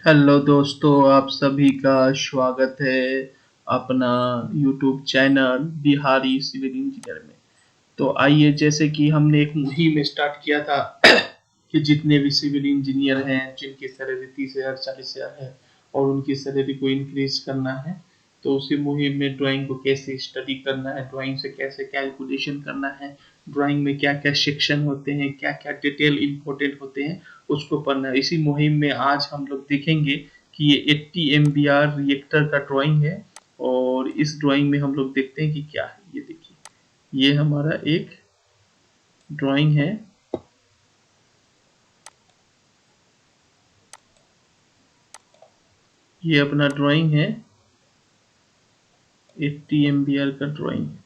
Hello दोस्तों, आप सभी का स्वागत है अपना YouTube channel Bihari civil engineer में। तो आइए, जैसे कि हमने एक मुहिम स्टार्ट किया था कि जितने भी सिविल इंजीनियर हैं जिनकी सैलरी 30,000 40,000 है और उनकी सैलरी को इंक्रीज करना है, तो उसी मुहिम में ड्राइंग को कैसे स्टडी करना है, ड्राइंग से कैसे कैलकुलेशन करना है, ड्राइंग में क्या क्या सेक्शन होते हैं, क्या क्या डिटेल इंपॉर्टेंट होते हैं, उसको पढ़ना है। इसी मुहिम में आज हम लोग देखेंगे कि ये 80 MBR रिएक्टर का ड्राइंग है और इस ड्राइंग में हम लोग देखते हैं कि क्या है। ये देखिए, ये हमारा एक ड्राइंग है। ये अपना ड्राइंग है, 80 MBR का ड्राइंग है।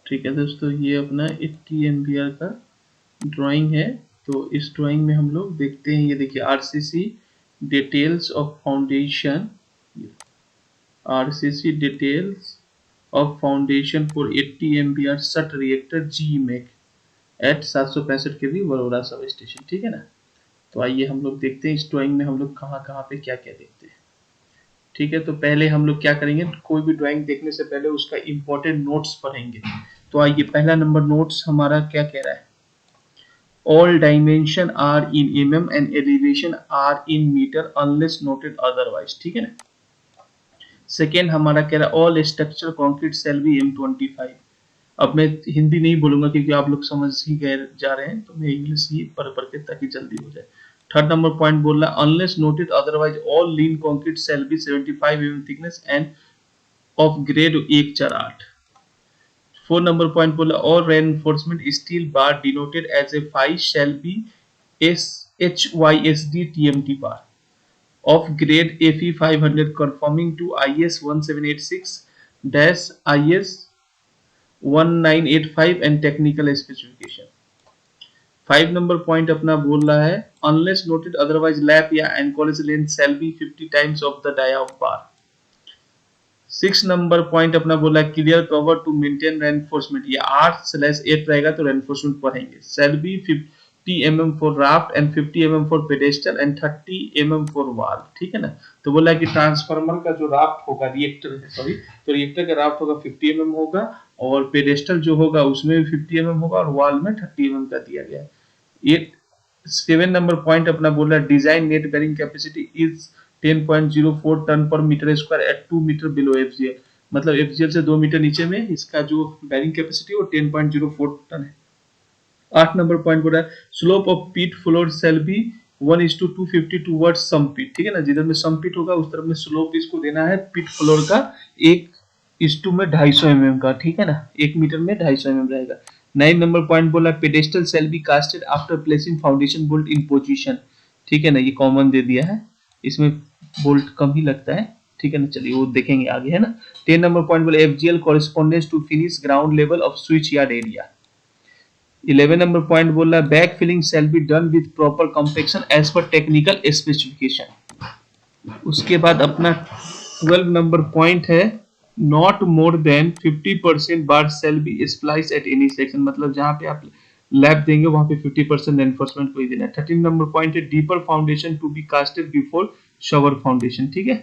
ठीक है दोस्तों, ये अपना 80 MBR का ड्राइंग है। तो इस ड्राइंग में हम लोग देखते हैं, ये देखिए, RCC details of foundation, RCC details of foundation for 80 MBR सट रिएक्टर जी मेक एट 765 केवी वरोरा सब स्टेशन। ठीक है ना। तो आइए हम लोग देखते हैं इस ड्राइंग में हम लोग कहाँ कहाँ पे क्या क्या देखते हैं। ठीक है, तो पहले हम लोग क्या करेंगे, कोई भी ड्राइंग देखने से पहले उसका इंपॉर्टेंट नोट्स पढ़ेंगे। तो आइए, पहला नंबर नोट्स हमारा क्या कह रहा है। All dimension are in mm and elevation are in meter unless noted otherwise। ठीक है ना। सेकेंड हमारा कह रहा है all structure concrete shall be M25। अब मैं हिंदी नहीं बोलूंगा क्योंकि आप लोग समझ ही गए जा रहे हैं, तो मैं इंग्लिश ही पढ़ पढ़ के ताकि जल्दी हो जाए। थर्ड नंबर पॉइंट बोल रहा है unless noted otherwise all lean concrete shall be 75 mm thickness and of grade 148। Four number point बोला और reinforcement steel bar denoted as a 5 shall be as HYSD TMT बार of grade FE 500 conforming to IS 1786 IS 1985 and technical specification। Five number point अपना बोल रहा है unless noted otherwise lap या anchorage length shall be 50 times of the dia of bar. Six number point अपना बोला clear cover to maintain reinforcement, ये 8/8 रहेगा तो रेनफोर्समेंट पढ़ेंगे। Shall be 50 mm for raft and 50 mm for pedestal and 30 mm for wall. ठीक है ना। तो बोला कि ट्रांसफार्मर का जो राफ्ट होगा, रिएक्टर सॉरी, तो रिएक्टर का राफ्ट होगा 50 mm होगा और पेडेस्टल जो होगा उसमें भी 50 mm होगा और वाल में 30 mm का दिया गया है। ये सेवन नंबर पॉइंट अपना बोला design net bearing capacity is 10.04 ton per metre square at 2 metre below FGL। मतलब FGL से 2 मीटर नीचे में इसका जो बेरिंग कैपेसिटी वो 10.04 टन है। आठ नंबर पॉइंट बोला slope of pit floor shall be 1:250 towards sump pit. ठीक है ना, जिधर में सम पीट होगा उस तरफ में स्लोप इसको देना है पीट फ्लोर का 1:2 में 250 mm का। ठीक है ना, 1 मीटर में 250 mm रहेगा। नाइन नंबर पॉइंट बोला pedestal shall be casted after placing foundation bolt in position. ठीक है ना, ये कॉमन दे दिया है, इसमें बोल्ट कम ही लगता है। ठीक है ना, चलिए वो देखेंगे आगे, है ना। 10 नंबर पॉइंट बोले FGL correspondence to finish ground level of switch yard area. 11 number point बोल रहा है back filling shall be done with proper compaction as per technical specification. उसके बाद अपना 12 नंबर पॉइंट है not more than 50% bar shall be splice at any section. मतलब जहां पे आप लैब देंगे वहां पे 50% एनफोर्समेंट को ही देना है। 13 नंबर पॉइंट है deeper foundation to be casted before shower foundation. ठीक है।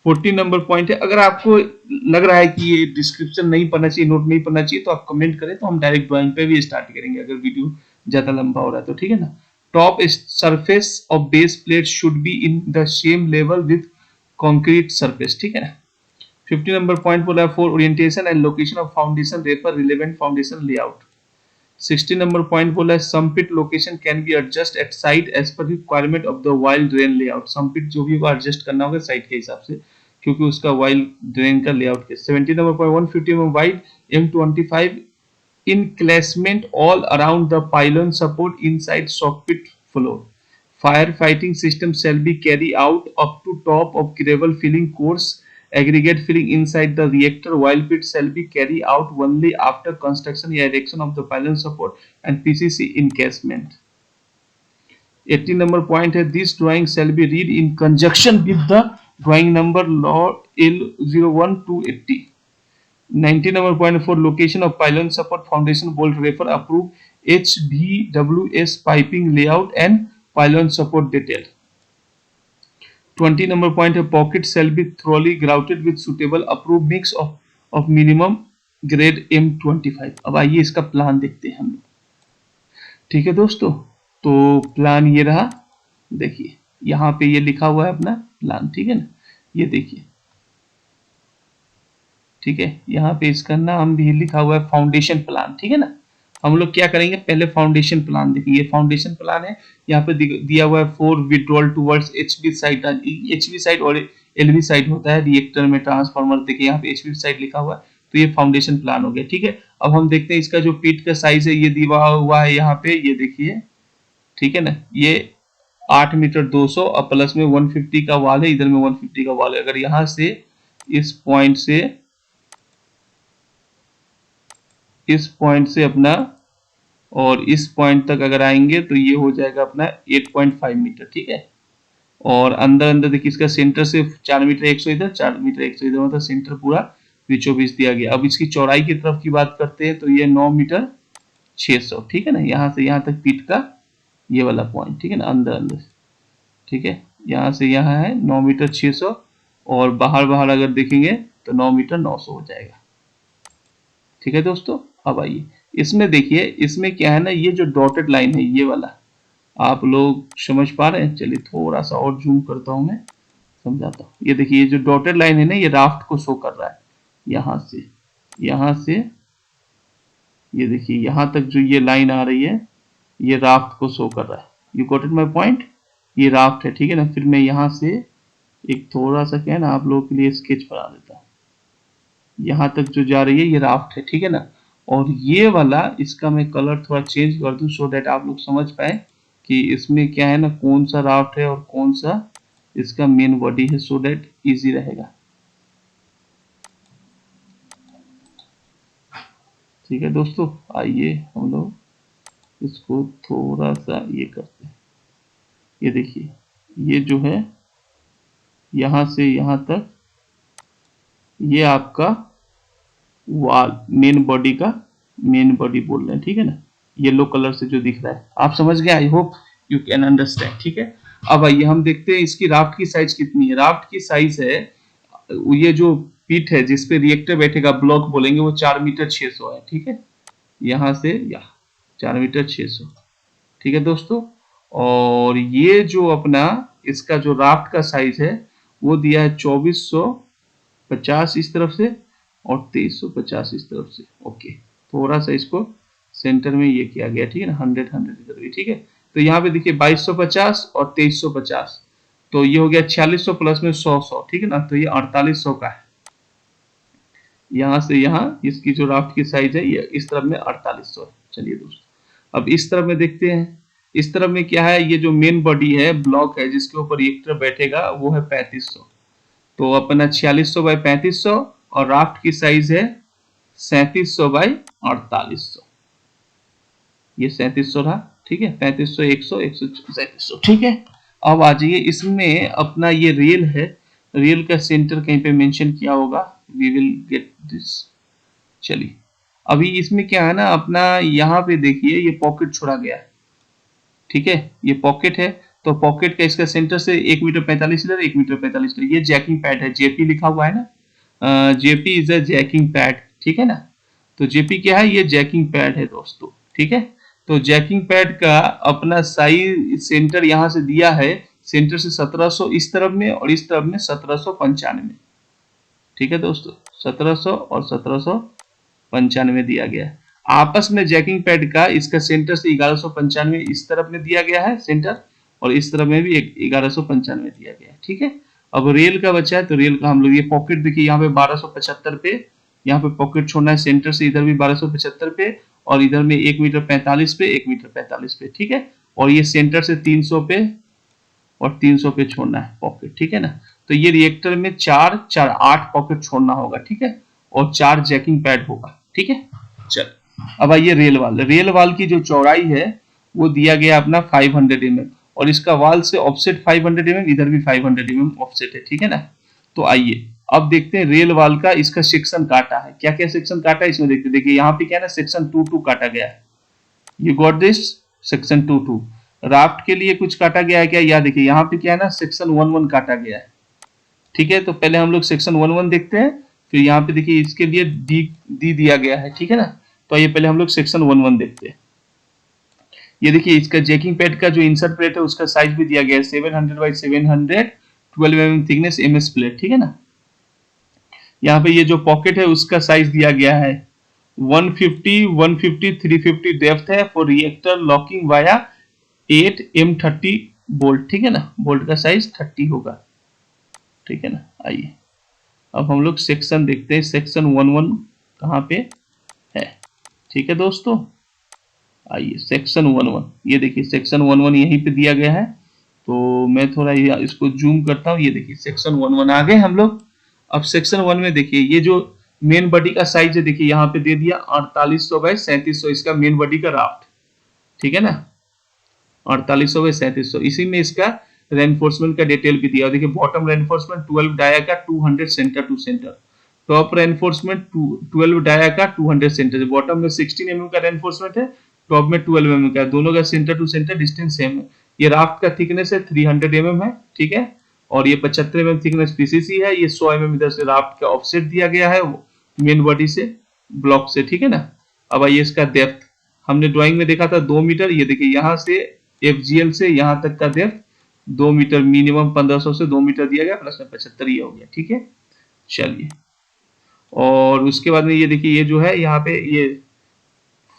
14 नंबर पॉइंट है अगर आपको लग रहा है कि ये डिस्क्रिप्शन नहीं पढ़ना चाहिए, नोट नहीं पढ़ना चाहिए, तो आप कमेंट करें तो हम डायरेक्ट ड्राइंग पे भी स्टार्ट करेंगे अगर वीडियो ज्यादा लंबा हो रहा है तो। ठीक है ना। Top surface of base plate should be in the same level with concrete surface. ठीक है ना। 50 नंबर पॉइंट बोला for orientation and location of foundation refer relevant foundation layout. 60 number point बोला है sump pit location can be adjust at site as per requirement of the wild drain layout. Sump pit जो भी होगा adjust करना होगा site के हिसाब से क्योंकि उसका वाइल्ड ड्रेन का लेआउट के। 70 number point 150 mm wide M25 encasement all around the pylon support inside sockpit floor. Firefighting system shall be carried out up to top of gravel filling course aggregate filling inside the reactor while pit shall be carried out only after construction or erection of the pylon support and PCC encasement। 80 number point है this drawing shall be read in conjunction with the drawing number law L01280। 19 number point for location of pylon support foundation bolt refer approve HVWS piping layout and pylon support detail. 20 number point है pocket shall be thoroughly grouted with suitable approved mix of minimum grade M25. अब आइए इसका plan देखते हैं हम लोग। ठीक है दोस्तों, तो प्लान ये रहा, देखिए यहाँ पे ये लिखा हुआ है अपना प्लान, ठीक है ना, ये देखिए, ठीक है, यहाँ पे इसका नाम भी लिखा हुआ है फाउंडेशन प्लान, ठीक है ना। हम लोग क्या करेंगे, पहले फाउंडेशन प्लान देखेंगे। फाउंडेशन प्लान है, यहाँ पे दिया हुआ है for withdrawal towards HV side. HV side और एलवी साइड होता है रिएक्टर में ट्रांसफार्मर, देखिए यहाँ पे एचवी साइड लिखा हुआ है, तो ये फाउंडेशन प्लान हो गया, ठीक है। अब हम देखते हैं इसका जो पीट का साइज है, ये दिया हुआ है यहाँ पे, ये देखिए, ठीक है ना, ये 8 मीटर 200 और प्लस में 150 का वाल है, इधर में 150 का वाल है। अगर यहाँ से इस पॉइंट से अपना और इस पॉइंट तक अगर आएंगे तो ये हो जाएगा अपना 8.5 मीटर, ठीक है। और अंदर देखिए इसका सेंटर से 4 मीटर 100 इधर, 4 मीटर 100 इधर, मतलब सेंटर पूरा 20 दिया गया। अब इसकी चौड़ाई की तरफ की बात करते हैं तो ये 9 मीटर 600, ठीक है ना, यहाँ से यहाँ तक पीठ का ये वाला पॉइंट, ठीक है ना, अंदर, ठीक है, यहाँ से यहाँ है 9 मीटर 600 और बाहर अगर देखेंगे तो 9 मीटर 900 हो जाएगा, ठीक है दोस्तों। अब आइए इसमें देखिए, इसमें क्या है ना, ये जो डॉटेड लाइन है ये वाला, आप लोग समझ पा रहे हैं, चलिए थोड़ा सा और जूम करता हूं, मैं समझाता हूँ। ये देखिए, ये जो डॉटेड लाइन है ना, ये राफ्ट को शो कर रहा है, यहाँ से ये देखिए यहाँ तक जो ये लाइन आ रही है, ये राफ्ट को शो कर रहा है। You got it my point, ये राफ्ट है, ठीक है ना। फिर मैं यहाँ से एक थोड़ा सा क्या है ना, आप लोगों के लिए स्केच बना देता हूँ। यहाँ तक जो जा रही है ये राफ्ट है, ठीक है ना। और ये वाला, इसका मैं कलर थोड़ा चेंज कर दूं सो दैट आप लोग समझ पाए कि इसमें क्या है ना, कौन सा राफ्ट है और कौन सा इसका मेन बॉडी है, सो दैट इजी रहेगा, ठीक है दोस्तों। आइए हम लोग इसको थोड़ा सा ये करते हैं। ये देखिए, ये जो है यहाँ से यहाँ तक, ये आपका वाल मेन बॉडी बोल रहे हैं, ठीक है ना, येलो कलर से जो दिख रहा है, आप समझ गए, I hope you can understand, ठीक है। अब आइए हम देखते हैं इसकी राफ्ट की साइज कितनी है। राफ्ट की साइज है, ये जो पीठ है जिसपे रिएक्टर बैठेगा, ब्लॉक बोलेंगे, वो 4 मीटर 600 है, ठीक है, यहाँ से 4 मीटर 600, ठीक है दोस्तों। और ये जो अपना इसका जो राफ्ट का साइज है वो दिया है 2450 इस तरफ से और 2350 इस तरफ से, ओके। थोड़ा सा इसको सेंटर में ये किया गया, ठीक है ना, 100 इधर भी, ठीक है। तो यहाँ पे देखिए 2250 और 2350, तो ये हो गया 4600 प्लस में 100, ठीक है ना, तो ये 4800 का है। यहाँ से यहाँ इसकी जो राफ्ट की साइज है ये इस तरफ में 4800 है। चलिए दोस्तों, अब इस तरफ में देखते हैं। इस तरफ में क्या है, ये जो मेन बॉडी है, ब्लॉक है जिसके ऊपर रिएक्टर बैठेगा, वो है 3500, तो अपना 4600 बाई 3500 और राफ्ट की साइज है 3700 बाई 4800, ये 3700 रहा, ठीक है, 3500 100 3700, ठीक है। अब आ जाइए, इसमें अपना ये रेल है, रेल का सेंटर कहीं पे मेंशन किया होगा, वी विल गेट दिस। चलिए अभी इसमें क्या है ना, अपना यहाँ पे देखिए ये पॉकेट छोड़ा गया है, ठीक है, ये पॉकेट है, तो पॉकेट का इसका सेंटर से 1 मीटर 45 इधर, 1 मीटर 45 इधर, ये जैकिंग पैड है, जेपी लिखा हुआ है ना, JP is a jacking pad, ठीक है ना। तो जेपी क्या है, ये जैकिंग पैड है दोस्तों, ठीक है। तो जैकिंग पैड का अपना साइज सेंटर यहाँ से दिया है, सेंटर से 1700 इस तरफ में और इस तरफ में 1795, ठीक है दोस्तों, 1700 और 1795 दिया गया है। आपस में जैकिंग पैड का इसका सेंटर से 1195 इस तरफ में दिया गया है सेंटर, और इस तरफ में भी 1195 दिया गया है, ठीक है। अब रेल का बचा है, तो रेल का हम लोग ये पॉकेट देखिए, यहाँ पे 1275 पे, यहाँ पे पॉकेट छोड़ना है सेंटर से, इधर भी 1275 पे और इधर में 1 मीटर 45 पे, 1 मीटर 45 पे, ठीक है। और ये सेंटर से 300 पे और 300 पे छोड़ना है पॉकेट, ठीक है ना। तो ये रिएक्टर में 4 4 8 पॉकेट छोड़ना होगा, ठीक है, और 4 जैकिंग पैड होगा, ठीक है। चल अब आइए रेल वाल की जो चौड़ाई है वो दिया गया अपना 500 mm, और इसका वाल से ऑफसेट 500 mm, इधर भी 500 mm ऑफसेट है, ठीक है ना। तो आइए अब देखते हैं रेल वाल का इसका सेक्शन काटा है, क्या क्या सेक्शन काटा है इसमें देखते हैं। देखिए यहाँ पे क्या है ना, सेक्शन 2 काटा गया है, you got this, section 2 raft के लिए कुछ काटा गया है क्या, या देखिए यहाँ पे क्या है ना, सेक्शन 1 काटा गया है। ठीक है, तो पहले हम लोग सेक्शन 1 देखते हैं, फिर यहाँ पे देखिए इसके लिए डी दिया गया है। ठीक है ना, तो ये पहले हम लोग सेक्शन 1 देखते हैं। ये देखिए इसका जैकिंग पैड का जो इंसर्ट प्लेट है उसका साइज भी दिया गया है 700 by 700 12 mm thickness MS plate. ठीक है ना, यहाँ पे ये जो पॉकेट है उसका साइज दिया गया है 150 150 350 डेप्थ है for reactor locking via 8M30 bolt. ठीक है ना, बोल्ट का साइज 30 होगा। ठीक है ना, आइए अब हम लोग सेक्शन देखते हैं, सेक्शन 1 कहाँ पे है। ठीक है दोस्तों, आइए सेक्शन 1 ये देखिए सेक्शन 1 यहीं पे दिया गया है। तो मैं थोड़ा इसको जूम करता हूँ, ये देखिए सेक्शन 1 आ गए हम लोग। अब सेक्शन 1 में देखिए ये जो मेन बॉडी का साइज है, देखिए यहाँ पे दे दिया 4800 बाई 3700 इसका मेन बॉडी का राफ्ट। ठीक है ना, 4800 बाई 3700, इसी में इसका रेनफोर्समेंट का डिटेल भी दिया। देखिए बॉटम रेनफोर्समेंट 12 डाया का 200 centre to centre, top reinforcement 12 dia का 200 सेंटर, बॉटम में 16 mm का रेनफोर्समेंट है, टॉप में 12 mm का, दोनों का centre to centre distance same है। ये राफ्ट का थिकनेस है 300 mm है। ठीक है, और ये 75 mm थिकनेस पीसीसी है, ये 100 mm इधर से राफ्ट का ऑफसेट दिया गया है मेन बॉडी से, ब्लॉक से। ठीक है ना, अब आइए इसका डेप्थ, हमने ड्राइंग में देखा था 2 मीटर, ये देखिए यहाँ से FGL से यहाँ तक का डेप्थ 2 मीटर, मिनिमम 1500 से 2 मीटर दिया गया, प्लस में 75 ये हो गया। ठीक है, चलिए, और उसके बाद में ये देखिए ये जो है यहाँ पे ये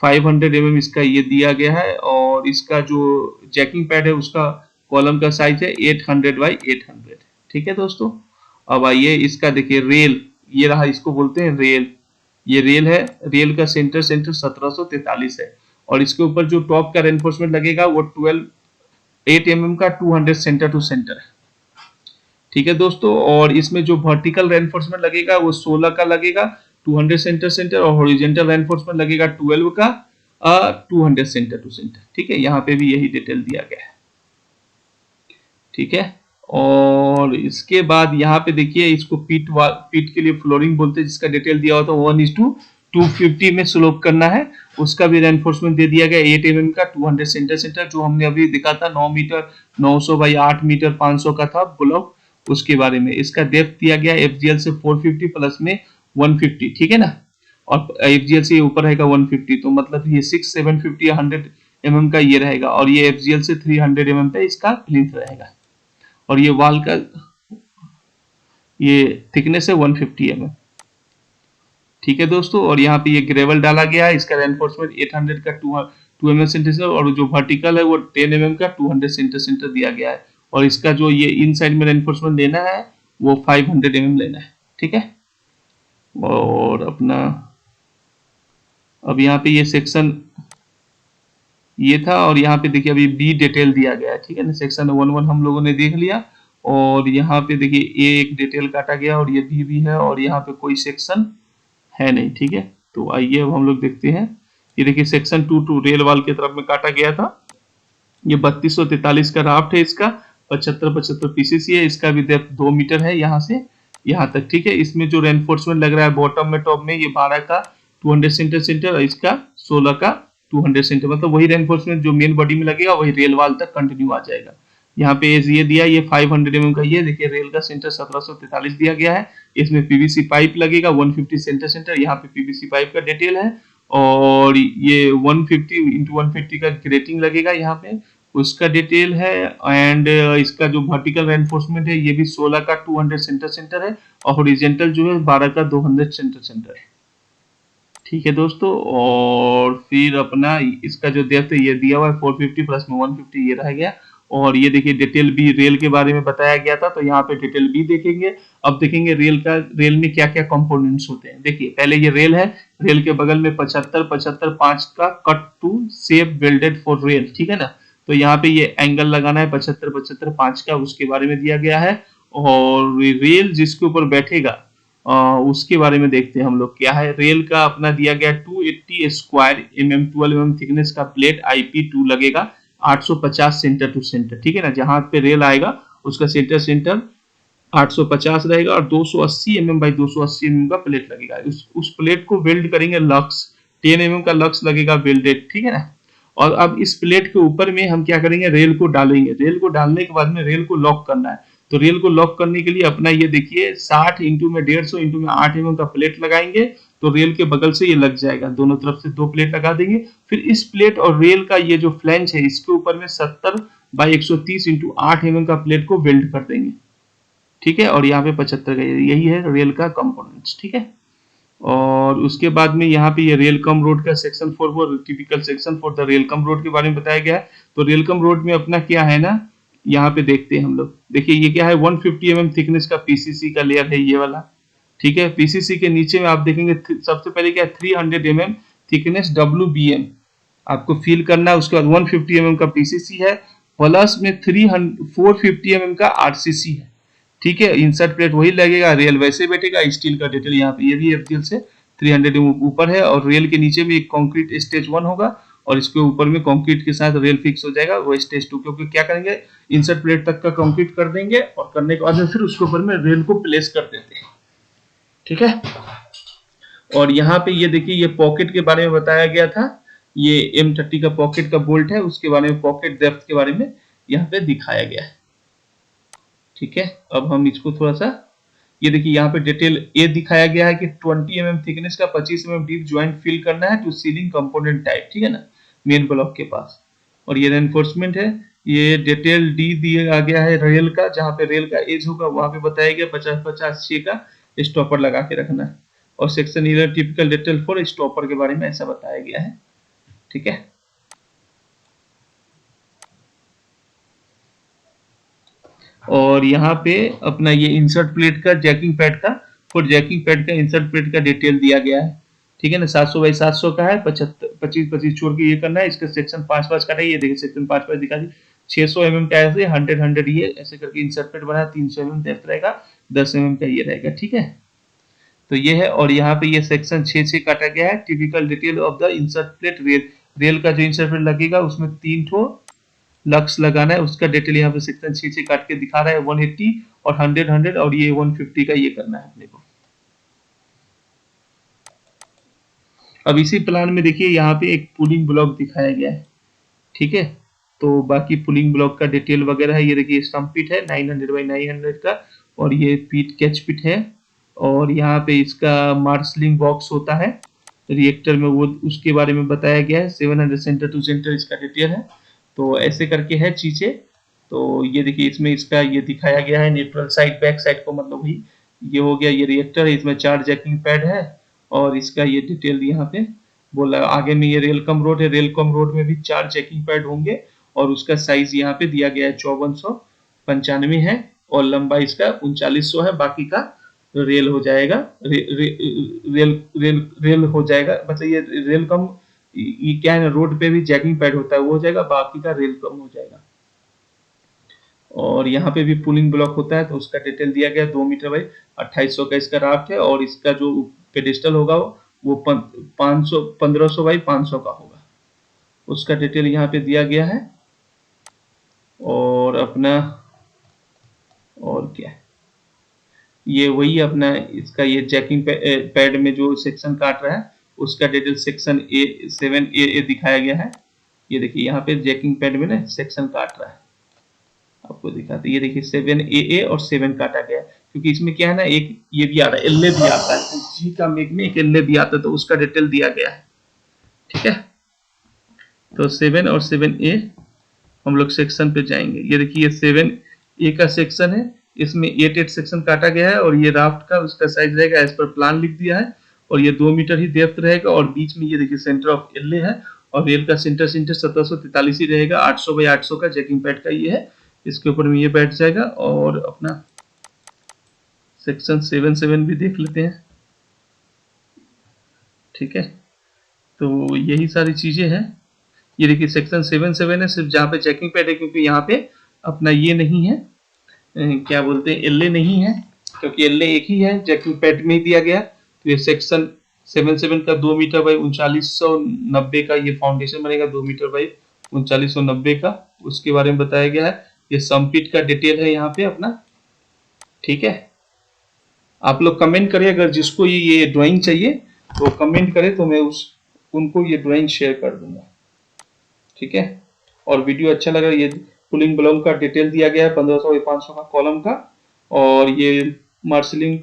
500 mm इसका ये दिया गया है, और इसका जो जैकिंग पैड है उसका कॉलम का साइज है 800 बाई 800। ठीक है दोस्तों, अब आइए इसका देखिए रेल, ये रहा, इसको बोलते हैं रेल, ये रेल है, रेल का सेंटर 1743 है, और इसके ऊपर जो टॉप का रेनफोर्समेंट लगेगा वो 8 mm का 200 सेंटर टू सेंटर है। ठीक है दोस्तों, और इसमें जो वर्टिकल रेनफोर्समेंट लगेगा वो 16 का लगेगा 200 सेंटर सेंटर, और हॉरिजॉन्टल रेनफोर्समेंट लगेगा 12 का 200 सेंटर टू सेंटर। ठीक है, यहाँ पे भी यही डिटेल दिया गया है। ठीक है, और इसके बाद यहाँ पे देखिए इसको पीट के लिए फ्लोरिंग बोलते हैं, जिसका डिटेल दिया होता है 1:250 में स्लोप करना है, उसका भी रेनफोर्समेंट दे दिया गया 8 mm का 200 सेंटर सेंटर, जो हमने अभी दिखा था 9 मीटर 900 बाई 8 मीटर 500 का था ब्लॉक, उसके बारे में। इसका डेप्थ दिया गया FGL से 450 प्लस में 150। ठीक है ना, और FGL से ऊपर रहेगा 150, तो मतलब ये 6 750 100 mm का ये रहेगा, और ये FGL से 300 mm पे इसका प्लिंथ रहेगा, और ये वाल का ये थिकनेस है 150 mm। ठीक है दोस्तों, और यहाँ पे ये ग्रेवल डाला गया है, इसका रेनफोर्समेंट 800 का 2 mm सेंटीमीटर, और जो वर्टिकल है वो 10 mm का 200 सेंटीमीटर दिया गया है, और इसका जो ये इन साइड में रेनफोर्समेंट लेना है वो 500 mm लेना है। ठीक है, और अपना अब यहाँ पे ये सेक्शन ये था, और यहाँ पे देखिए अभी बी डिटेल दिया गया है। ठीक है ना, सेक्शन 1 हम लोगों ने देख लिया, और यहाँ पे देखिए ए एक डिटेल काटा गया, और ये बी भी है, और यहाँ पे कोई सेक्शन है नहीं। ठीक है, तो आइए अब हम लोग देखते हैं, ये देखिए सेक्शन 2 रेल वाल की तरफ में काटा गया था, ये 3243 का राफ्ट है, इसका 75 पीसीसी है, इसका भी डेप्थ 2 मीटर है यहाँ से यहाँ तक। ठीक है, इसमें जो रेनफोर्समेंट लग रहा है बॉटम में टॉप में ये 12 का 200 सेंटर और इसका 16 का 200 सेंटर, मतलब वही रेनफोर्समेंट जो मेन बॉडी में लगेगा वही रेल वाल तक कंटिन्यू आ जाएगा। यहाँ पे ये दिया, ये 500 mm का, ये देखिए रेल का सेंटर 1743 दिया गया है, इसमें पीवीसी पाइप लगेगा 150 सेंटर, यहाँ पे पीवीसी पाइप का डिटेल है, और ये 150 × 150 का ग्रेटिंग लगेगा यहाँ पे, उसका डिटेल है, एंड इसका जो वर्टिकल रेनफोर्समेंट है ये भी 16 का 200 सेंटर है, और हॉरिजॉन्टल जो है 12 का 200 सेंटर है। ठीक है दोस्तों, और फिर अपना इसका जो डेप्थ है ये दिया हुआ है 450 प्लस में 150 ये रह गया, और ये देखिए डिटेल भी रेल के बारे में बताया गया था, तो यहाँ पे डिटेल भी देखेंगे। अब देखेंगे रेल में क्या क्या कंपोनेंट्स होते हैं। देखिए पहले ये रेल है, रेल के बगल में 75 5 का cut to shape welded for rail. ठीक है ना, तो यहाँ पे ये एंगल लगाना है 75 5 का, उसके बारे में दिया गया है, और रेल जिसके ऊपर बैठेगा उसके बारे में देखते हैं हम लोग क्या है। रेल का अपना दिया गया 280 स्क्वायर mm 12 mm थिकनेस का प्लेट IP2 लगेगा 850 सेंटर टू सेंटर। ठीक है ना, जहां पे रेल आएगा उसका सेंटर 850 रहेगा और 280 mm बाई 280 mm का प्लेट लगेगा। उस प्लेट को वेल्ड करेंगे लक्स, 10 mm का लक्स लगेगा वेल्डेड, ठीक है ना। और अब इस प्लेट के ऊपर में हम क्या करेंगे, रेल को डालेंगे। रेल को डालने के बाद में रेल को लॉक करना है। तो रेल को लॉक करने के लिए अपना ये देखिए 60 इंटू में 150 इंटू में 8 mm का प्लेट लगाएंगे, तो रेल के बगल से ये लग जाएगा। दोनों तरफ से 2 प्लेट लगा देंगे। फिर इस प्लेट और रेल का ये जो फ्लैंज है इसके ऊपर में 70 बाई 130 इंटू 8 mm का प्लेट को वेल्ड कर देंगे, ठीक है। और यहाँ पे 75 का यही है रेल का कंपोनेंट्स, ठीक है। और उसके बाद में यहाँ पे ये रेल कम रोड का सेक्शन 4 वो typical section for the rail cum road के बारे में बताया गया है। तो रेल कम रोड में अपना क्या है ना, यहाँ पे देखते हैं हम लोग। देखिए ये क्या है, 150 mm थिकनेस का पीसीसी का लेयर है ये वाला, ठीक है। पीसीसी के नीचे में आप देखेंगे सबसे पहले क्या है, 300 mm थिकनेस WBM आपको फील करना है। उसके बाद 150 mm का पीसीसी है, प्लस में 450 mm का आरसीसी है, ठीक है। इंसर्ट प्लेट वही लगेगा, रेल वैसे बैठेगा। स्टील का डिटेल यहाँ पे ये भी एफजीएल से 300 ऊपर है। और रेल के नीचे में एक कंक्रीट स्टेज 1 होगा और इसके ऊपर में कंक्रीट के साथ रेल फिक्स हो जाएगा, वो स्टेज 2। क्योंकि क्या करेंगे, इंसर्ट प्लेट तक का कंक्रीट कर देंगे और करने के बाद फिर उसके ऊपर में रेल को प्लेस कर देते हैं, ठीक है। और यहाँ पे ये देखिए ये पॉकेट के बारे में बताया गया था। ये M30 का पॉकेट का बोल्ट है, उसके बारे में पॉकेट डेप्थ के बारे में यहाँ पे दिखाया गया है, ठीक है। अब हम इसको थोड़ा सा ये देखिए यहाँ पे डिटेल ये दिखाया गया है कि 20 mm थिकनेस का 25 mm डीप ज्वाइंट फिल करना है टू सीलिंग कंपोनेंट टाइप, ठीक है ना, मेन ब्लॉक के पास। और ये रेनफोर्समेंट है, ये डिटेल डी दिया गया है रेल का, जहाँ पे रेल का एज होगा वहां पे बताया गया 50-50 6 का स्टॉपर लगा के रखना है। और section 11 typical detail for stopper के बारे में ऐसा बताया गया है, ठीक है। और यहाँ पे अपना ये इंसर्ट प्लेट का जैकिंग पैड का और जैकिंग पैड का इंसर्ट प्लेट का डिटेल दिया गया है, ठीक है ना। 700 बाई 700 का है, 25 छोड़ के ये करना है। इसका सेक्शन 5 का है, ये देखिए सेक्शन 5 दिखा दी। 600 mm का ऐसे 100 ये ऐसे करके इंसर्ट प्लेट बना, 300 mm डेप्थ रहेगा, 10 mm का ये रहेगा, ठीक है। तो ये है। और यहाँ पे ये सेक्शन 6 काटा गया है, typical detail of the insert plate rail. Rail का जो इंसर्ट प्लेट लगेगा उसमें 3 ठो लक्स लगाना है, उसका डिटेल यहाँ पे सेक्शन 6 काट के दिखा रहा है। 180 और 100 और ये 150 का ये करना है अपने को। अब इसी प्लान में देखिए यहाँ पे एक पुलिंग ब्लॉक दिखाया गया है, ठीक है। तो बाकी पुलिंग ब्लॉक का डिटेल वगैरह है, ये देखिए स्टम्प पिट है 900 बाई 900 का, और ये पीट कैच पिट है। और यहाँ पे इसका मार्शलिंग बॉक्स होता है रिएक्टर में, वो उसके बारे में बताया गया है। 700 सेंटर टू सेंटर इसका डिटेल है। तो ऐसे करके है चीजें। तो ये देखिए इसमें इसका ये दिखाया गया है न्यूट्रल साइड बैक साइड को, मतलब वही ये हो गया। ये रिएक्टर है, इसमें 4 जैकिंग पैड है और इसका ये डिटेल यहाँ पे बोला। आगे में ये रेल कम रोड है, रेल कम रोड में भी 4 जैकिंग पैड होंगे और उसका साइज यहाँ पे दिया गया है 5495 है और लंबाई इसका 3900 है। बाकी का रेल हो जाएगा, रेल हो जाएगा, मतलब ये रेल कम, ये क्या है ना, रोड पे भी जैकिंग पैड होता है वो हो जाएगा, बाकी का रेल कम हो जाएगा। और यहाँ पे भी पुलिंग ब्लॉक होता है, तो उसका डिटेल दिया गया 2 मीटर बाई 2800 का इसका राफ्ट है। और इसका जो पेडिस्टल होगा वो 1500 बाई 500 का होगा, उसका डिटेल यहाँ पे दिया गया है। और अपना और क्या है, ये वही अपना इसका ये जैकिंग पैड में जो सेक्शन काट रहा है उसका डिटेल सेक्शन 7A दिखाया गया है। ये देखिए यहाँ पे जैकिंग पैड में ना सेक्शन काट रहा है, आपको दिखाते। ये देखिए 7AA और 7 काटा गया है, क्योंकि इसमें क्या है ना, एक ये भी आ रहा है, एलए भी आता है, जी का मेग में एक एलए भी आता है, तो उसका डिटेल दिया गया है, ठीक है। तो 7 और 7A हम लोग सेक्शन पे जाएंगे। ये देखिए 7A का सेक्शन है, इसमें 8 सेक्शन काटा गया है और ये राफ्ट का उसका साइज रहेगा एज पर प्लान लिख दिया है। और ये 2 मीटर ही डेप्थ रहेगा और बीच में ये देखिए सेंटर ऑफ एलए है और रेल का सेंटर 1743 ही रहेगा। 800 बाई 800 का जैकिंग पैड का ये है, इसके ऊपर में ये बैठ जाएगा। और अपना सेक्शन 7 भी देख लेते हैं, ठीक है। तो यही सारी चीजें हैं। ये देखिए सेक्शन 7 है, सिर्फ जहाँ पे चेकिंग पैड है, क्योंकि यहाँ पे अपना ये नहीं है, क्या बोलते हैं, एलए नहीं है, क्योंकि एलए एक ही है, चेकिंग पैड में ही दिया गया। तो ये सेक्शन 7 का 2 मीटर बाई 3990 का ये फाउंडेशन बनेगा, 2 मीटर बाई 3990 का, उसके बारे में बताया गया है। ये समपिट का डिटेल है यहाँ पे अपना, ठीक है, आप लोग कमेंट करें, अगर जिसको ये ड्राइंग चाहिए तो कमेंट करें, तो मैं उनको ये ड्राइंग शेयर कर दूंगा। ठीक है, और वीडियो अच्छा लगा, ये पुलिंग ब्लॉक का डिटेल दिया गया है 1500 या 500 का कॉलम का, और ये मार्शलिंग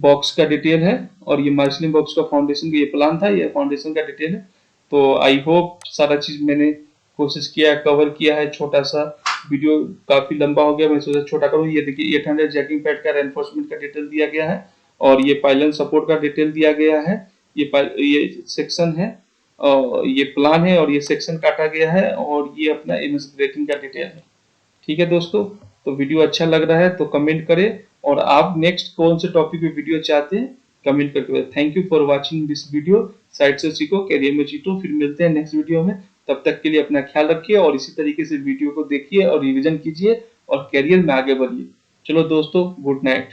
बॉक्स का डिटेल है, और ये मार्शलिंग बॉक्स का फाउंडेशन का ये प्लान था, ये फाउंडेशन का डिटेल है। तो आई होप सारा चीज मैंने कोशिश किया है, कवर किया है। छोटा सा वीडियो काफी लंबा हो गया, मैं सोचा छोटा करूँ। ये देखिए 800 जैकिंग पैड का रेनफोर्समेंट का डिटेल दिया गया है, और ये पाइलन सपोर्ट का डिटेल दिया गया है। ये सेक्शन है, और ये प्लान है, और ये सेक्शन काटा गया है, और ये अपना एमएस ग्रेटिंग का डिटेल है। ठीक है दोस्तों, तो वीडियो अच्छा लग रहा है तो कमेंट करें, और आप नेक्स्ट कौन से टॉपिक पे वीडियो चाहते हैं कमेंट करके। Thank you for watching this video. Site से सीखो, कैरियर में जीतो। फिर मिलते हैं नेक्स्ट वीडियो में, तब तक के लिए अपना ख्याल रखिए, और इसी तरीके से वीडियो को देखिए और रिवीजन कीजिए और कैरियर में आगे बढ़िए। चलो दोस्तों, गुड नाइट।